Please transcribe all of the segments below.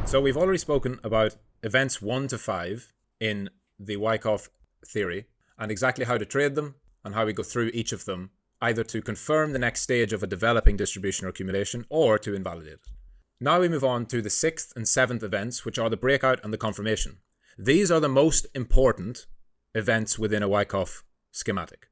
So we've already spoken about events 1 to 5 in the Wyckoff theory and exactly how to trade them and how we go through each of them, either to confirm the next stage of a developing distribution or accumulation or to invalidate it. Now we move on to the 6th and 7th events, which are the breakout and the confirmation. These are the most important events within a Wyckoff schematic.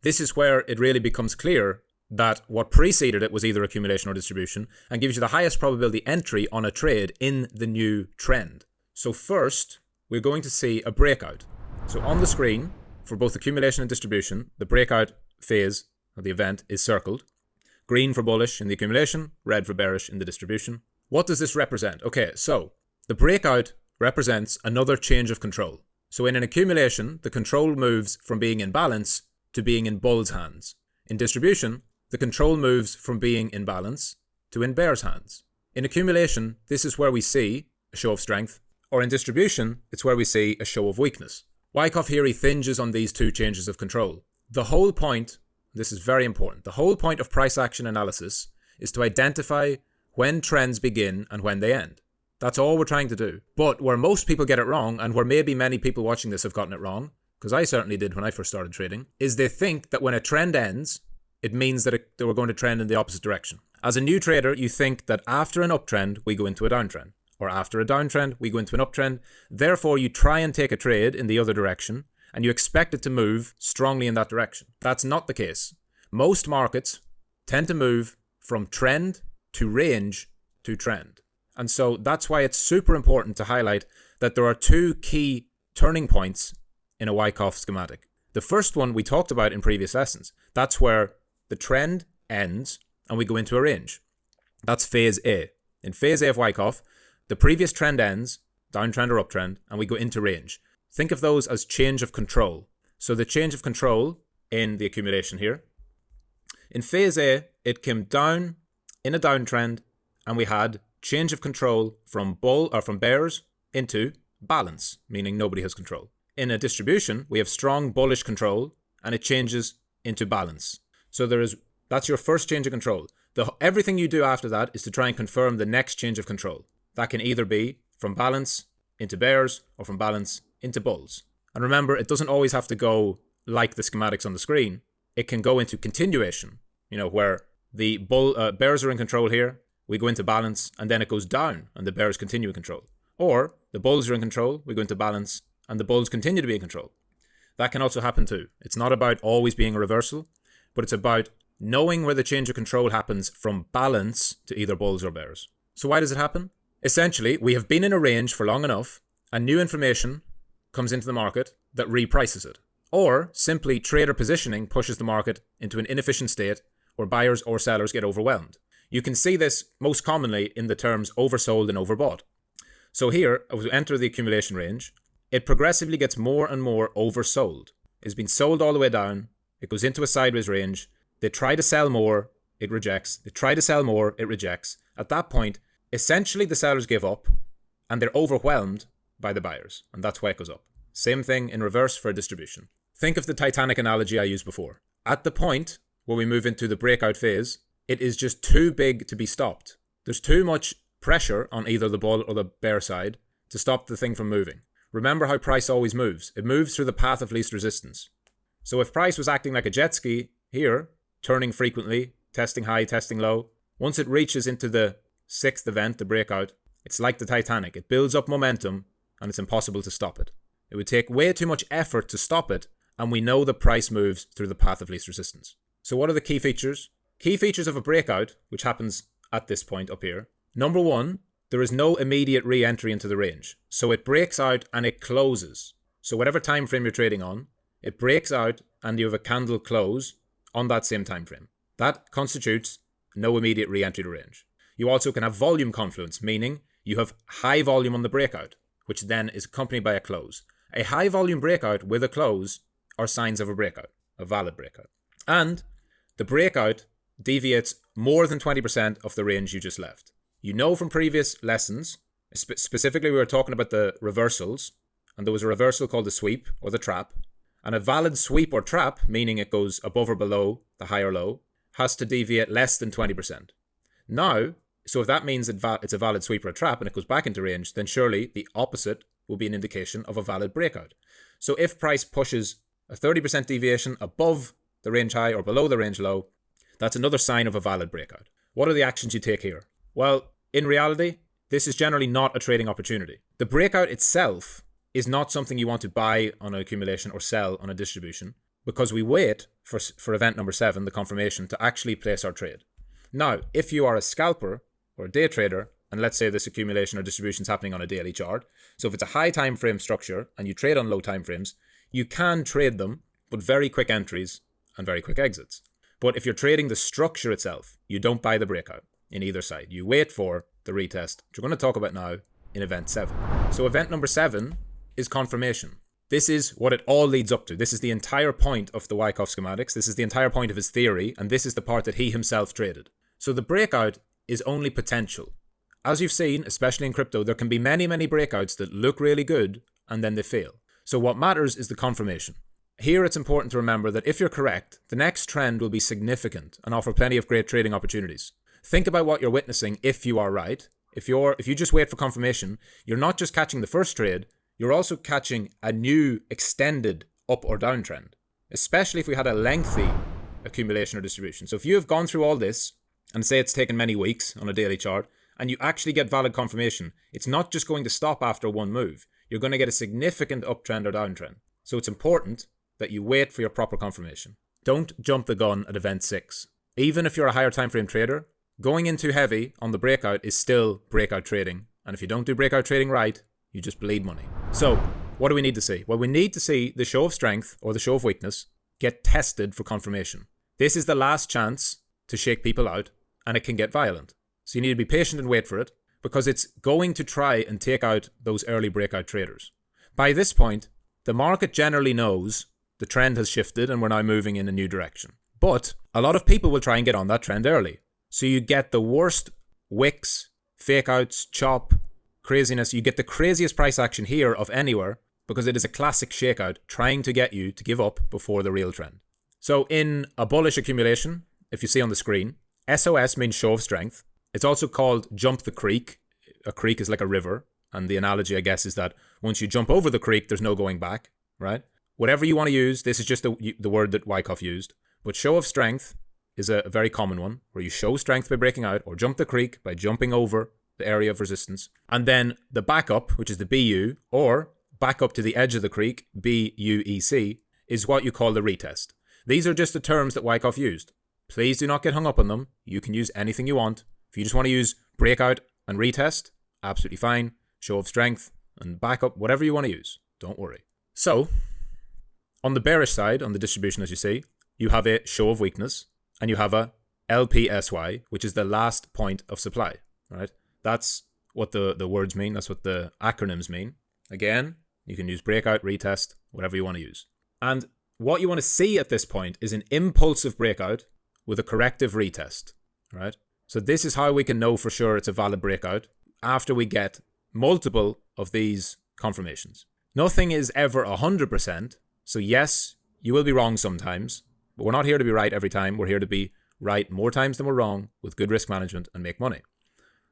This is where it really becomes clear that what preceded it was either accumulation or distribution and gives you the highest probability entry on a trade in the new trend. So first, we're going to see a breakout. So on the screen, for both accumulation and distribution, the breakout phase of the event is circled. Green for bullish in the accumulation, red for bearish in the distribution. What does this represent? Okay, so the breakout represents another change of control. So in an accumulation, the control moves from being in balance to being in bull's hands. In distribution, the control moves from being in balance to in bear's hands. In accumulation, this is where we see a show of strength, or in distribution, it's where we see a show of weakness. Wyckoff theory hinges on these two changes of control. The whole point, this is very important, the whole point of price action analysis is to identify when trends begin and when they end. That's all we're trying to do. But where most people get it wrong, and where maybe many people watching this have gotten it wrong, because I certainly did when I first started trading, is they think that when a trend ends, it means that we're going to trend in the opposite direction. As a new trader, you think that after an uptrend, we go into a downtrend. Or after a downtrend, we go into an uptrend. Therefore, you try and take a trade in the other direction, and you expect it to move strongly in that direction. That's not the case. Most markets tend to move from trend to range to trend. And so that's why it's super important to highlight that there are two key turning points in a Wyckoff schematic. The first one we talked about in previous lessons. That's where the trend ends and we go into a range. That's phase A. In phase A of Wyckoff, the previous trend ends, downtrend or uptrend, and we go into range. Think of those as change of control. So the change of control in the accumulation here. In phase A, it came down in a downtrend and we had change of control from bears into balance, meaning nobody has control. In a distribution, we have strong bullish control and it changes into balance. So that's your first change of control. Everything you do after that is to try and confirm the next change of control. That can either be from balance into bears or from balance into bulls. And remember, it doesn't always have to go like the schematics on the screen. It can go into continuation, where the bears are in control here, we go into balance, and then it goes down and the bears continue in control. Or the bulls are in control, we go into balance, and the bulls continue to be in control. That can also happen too. It's not about always being a reversal, but it's about knowing where the change of control happens from balance to either bulls or bears. So why does it happen? Essentially, we have been in a range for long enough and new information comes into the market that reprices it. Or simply trader positioning pushes the market into an inefficient state where buyers or sellers get overwhelmed. You can see this most commonly in the terms oversold and overbought. So here, as we enter the accumulation range, it progressively gets more and more oversold. It's been sold all the way down. It goes into a sideways range. They try to sell more, it rejects. They try to sell more, it rejects. At that point, essentially the sellers give up and they're overwhelmed by the buyers. And that's why it goes up. Same thing in reverse for distribution. Think of the Titanic analogy I used before. At the point where we move into the breakout phase, it is just too big to be stopped. There's too much pressure on either the bull or the bear side to stop the thing from moving. Remember how price always moves. It moves through the path of least resistance. So if price was acting like a jet ski here, turning frequently, testing high, testing low, once it reaches into the 6th event, the breakout, it's like the Titanic. It builds up momentum and it's impossible to stop it. It would take way too much effort to stop it, and we know the price moves through the path of least resistance. So what are the key features? Key features of a breakout, which happens at this point up here. Number one, there is no immediate re-entry into the range. So it breaks out and it closes. So whatever time frame you're trading on, it breaks out and you have a candle close on that same time frame. That constitutes no immediate re-entry to range. You also can have volume confluence, meaning you have high volume on the breakout, which then is accompanied by a close. A high volume breakout with a close are signs of a breakout, a valid breakout. And the breakout deviates more than 20% of the range you just left. You know from previous lessons, specifically we were talking about the reversals, and there was a reversal called the sweep or the trap. And a valid sweep or trap, meaning it goes above or below the high or low, has to deviate less than 20%. Now, So if that means it's a valid sweep or a trap and it goes back into range, then surely the opposite will be an indication of a valid breakout. So if price pushes a 30% deviation above the range high or below the range low, that's another sign of a valid breakout. What are the actions you take here? Well, in reality, this is generally not a trading opportunity. The breakout itself is not something you want to buy on an accumulation or sell on a distribution, because we wait for event number 7, the confirmation, to actually place our trade. Now, if you are a scalper or a day trader, and let's say this accumulation or distribution is happening on a daily chart, so if it's a high time frame structure and you trade on low time frames, you can trade them, but very quick entries and very quick exits. But if you're trading the structure itself, you don't buy the breakout in either side. You wait for the retest, which we're going to talk about now in event 7. So event number 7 is confirmation. This is what it all leads up to. This is the entire point of the Wyckoff schematics. This is the entire point of his theory, and this is the part that he himself traded. So the breakout is only potential. As you've seen, especially in crypto, there can be many, many breakouts that look really good and then they fail. So what matters is the confirmation. Here it's important to remember that if you're correct, the next trend will be significant and offer plenty of great trading opportunities. Think about what you're witnessing if you are right. If you just wait for confirmation, you're not just catching the first trade, you're also catching a new extended up or down trend, especially if we had a lengthy accumulation or distribution. So if you have gone through all this, and say it's taken many weeks on a daily chart, and you actually get valid confirmation, it's not just going to stop after one move. You're going to get a significant uptrend or downtrend. So it's important that you wait for your proper confirmation. Don't jump the gun at event 6. Even if you're a higher time frame trader, going in too heavy on the breakout is still breakout trading. And if you don't do breakout trading right, you just bleed money. So what do we need to see? Well, we need to see the show of strength or the show of weakness get tested for confirmation. This is the last chance to shake people out, and it can get violent. So you need to be patient and wait for it, because it's going to try and take out those early breakout traders. By this point, the market generally knows the trend has shifted and we're now moving in a new direction. But a lot of people will try and get on that trend early. So you get the worst wicks, fake outs, chop, craziness. You get the craziest price action here of anywhere, because it is a classic shakeout trying to get you to give up before the real trend. So in a bullish accumulation, if you see on the screen, SOS means show of strength. It's also called jump the creek. A creek is like a river. And the analogy, I guess, is that once you jump over the creek, there's no going back, right? Whatever you want to use, this is just the word that Wyckoff used. But show of strength is a very common one, where you show strength by breaking out, or jump the creek by jumping over the area of resistance. And then the backup, which is the BU, or back up to the edge of the creek, BUEC, is what you call the retest. These are just the terms that Wyckoff used. Please do not get hung up on them. You can use anything you want. If you just want to use breakout and retest, absolutely fine. Show of strength and backup, whatever you want to use. Don't worry. So, on the bearish side, on the distribution as you see, you have a show of weakness and you have a LPSY, which is the last point of supply, right? That's what the words mean. That's what the acronyms mean. Again, you can use breakout, retest, whatever you want to use. And what you want to see at this point is an impulsive breakout with a corrective retest, right? So this is how we can know for sure it's a valid breakout after we get multiple of these confirmations. Nothing is ever 100%. So yes, you will be wrong sometimes, but we're not here to be right every time. We're here to be right more times than we're wrong with good risk management and make money.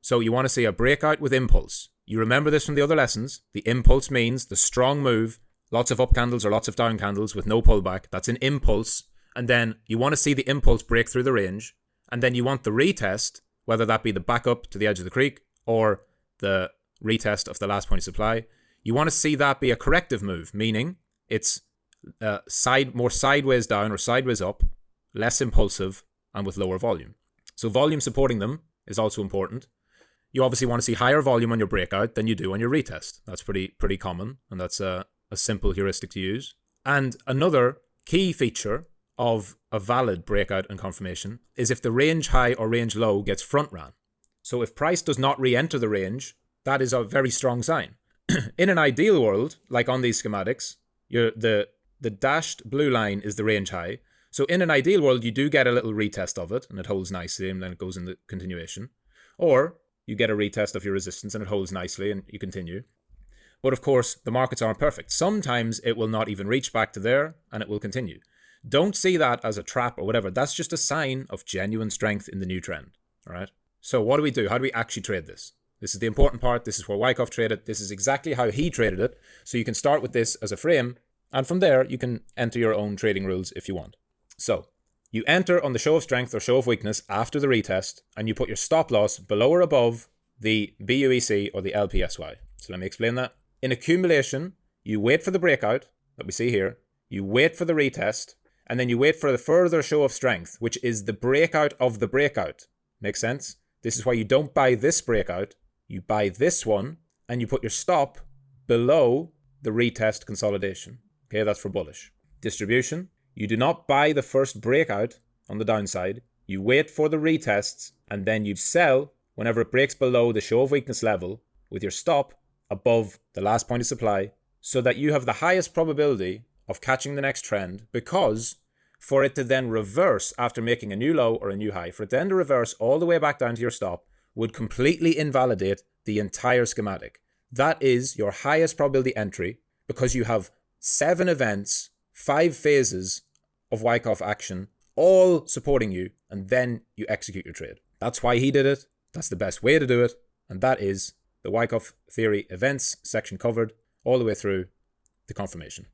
So you want to see a breakout with impulse. You remember this from the other lessons. The impulse means the strong move, lots of up candles or lots of down candles with no pullback. That's an impulse. And then you want to see the impulse break through the range. And then you want the retest, whether that be the backup to the edge of the creek or the retest of the last point of supply. You want to see that be a corrective move, meaning it's more sideways down or sideways up, less impulsive, and with lower volume. So volume supporting them is also important. You obviously want to see higher volume on your breakout than you do on your retest. That's pretty common, and that's a simple heuristic to use. And another key feature of a valid breakout and confirmation is if the range high or range low gets front ran. So if price does not re-enter the range, that is a very strong sign. In an ideal world, like on these schematics, the dashed blue line is the range high. So in an ideal world, you do get a little retest of it and it holds nicely and then it goes in the continuation. Or you get a retest of your resistance and it holds nicely and you continue. But of course, the markets aren't perfect. Sometimes it will not even reach back to there and it will continue. Don't see that as a trap or whatever. That's just a sign of genuine strength in the new trend. All right. So what do we do? How do we actually trade this? This is the important part. This is where Wyckoff traded. This is exactly how he traded it. So you can start with this as a frame, and from there you can enter your own trading rules if you want. So you enter on the show of strength or show of weakness after the retest, and you put your stop loss below or above the BUEC or the LPSY. So let me explain that. In accumulation, you wait for the breakout that we see here. You wait for the retest, and then you wait for the further show of strength, which is the breakout of the breakout. Make sense? This is why you don't buy this breakout. You buy this one, and you put your stop below the retest consolidation. Okay, that's for bullish. Distribution. You do not buy the first breakout on the downside. You wait for the retests, and then you sell whenever it breaks below the show of weakness level with your stop above the last point of supply, so that you have the highest probability of catching the next trend, because for it to then reverse after making a new low or a new high, for it then to reverse all the way back down to your stop would completely invalidate the entire schematic. That is your highest probability entry, because you have 7 events, 5 phases of Wyckoff action, all supporting you, and then you execute your trade. That's why he did it. That's the best way to do it. And that is the Wyckoff theory events section covered all the way through the confirmation.